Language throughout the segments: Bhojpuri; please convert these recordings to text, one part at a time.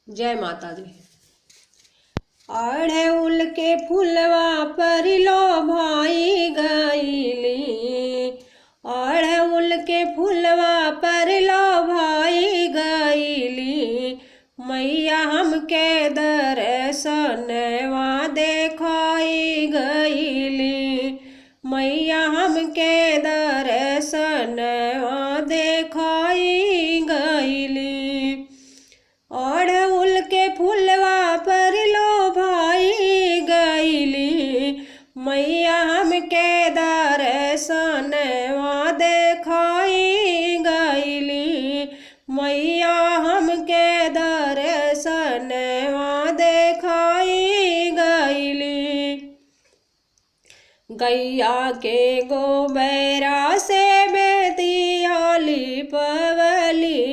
जय माता दी। अड़हुल के फुलवा पर लो भाई गईली, अड़हुल के फुलवा पर लो भाई गईली, मैया हमके दर्शनवा देखाई गईली, मैया हमके दर्शनवा देखाई गईली। अड़हुल के फुलवा पर लो भाई गईली, मैया हमके दर्शनवा देखाई गईली, मैया हमके दर्शनवा देखाई गईली। गैया के गोबरा से बेदिया लिपवली,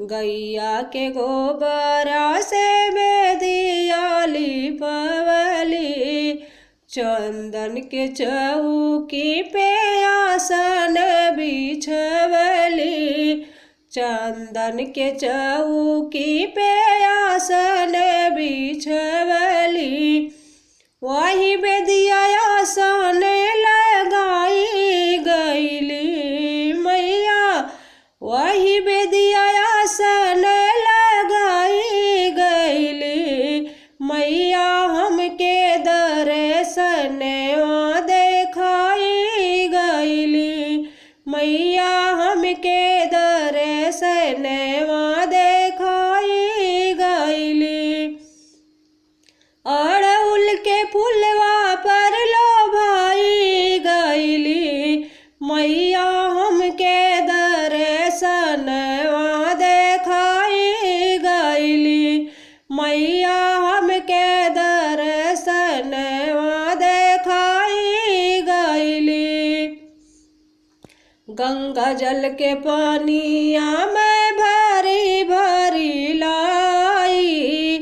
गैया के गोबरा से बेदिया लिपवली, चंदन के चौकी पे आसन बिछवली, चंदन के चौकी पे आसन बिछवली, वही बेदिया आसन लगाई गईली, मैया वही बेदिया आसन लगाई गईली, मैया हमके दर्शनवा देखाई गईली, मैया हमके दर्शनवा देखाई गईली। अड़हुल के फुलवा पर लो भाई गईली, मैया हमके दर्शनवा देखाई गईली, मैया हमके दर्शनवा देखाई गईली। गंगा जल के पानिया में भरी भरी लाई,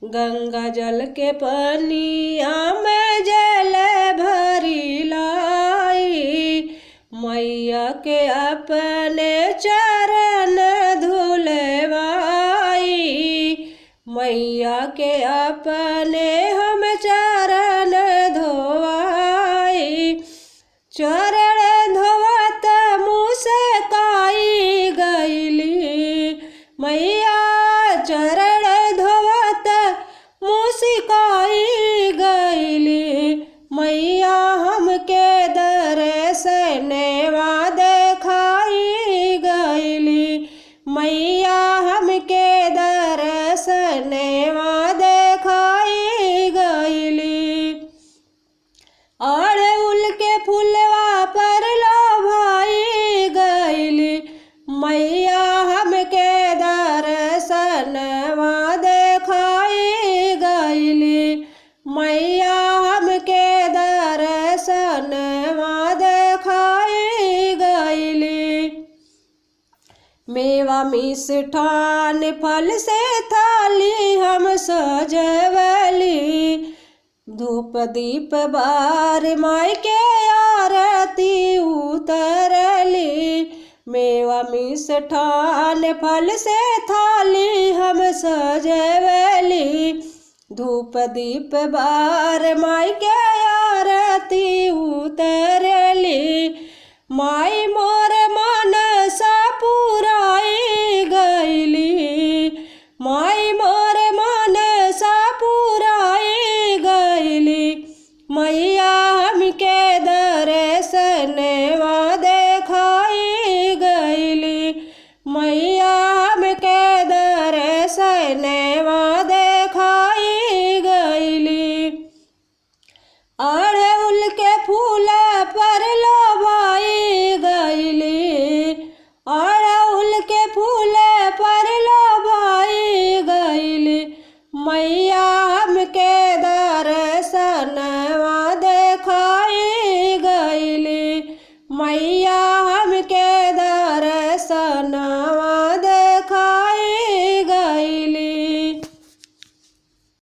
गंगा जल के पानिया में जल भरी लाई, मैया के अपने चरण धुलवाई, मैया के अपने हम चरण धोवाई, चरण धोवत मुस्काई गईली, मैया चरण धोवत मुस्काई गईली, मैया हमके दर्शनवा देखाई गईली, मैया हमके दर्शनवा देखाई गईली। अड़हुल के फुलवा पर लो भाई गईली, मैया हमके दर्शनवा देखाई गईली, मैया हमके दर्शनवा देखाई गईली। मेवा मिष्ठान फल से थाली हम सजवली, धूप दीप बार माई के आरती उतरली, मेवा मिष्ठान फल से थाली हम सजवली, धूप दीप बार माई के आरती उतरली, माई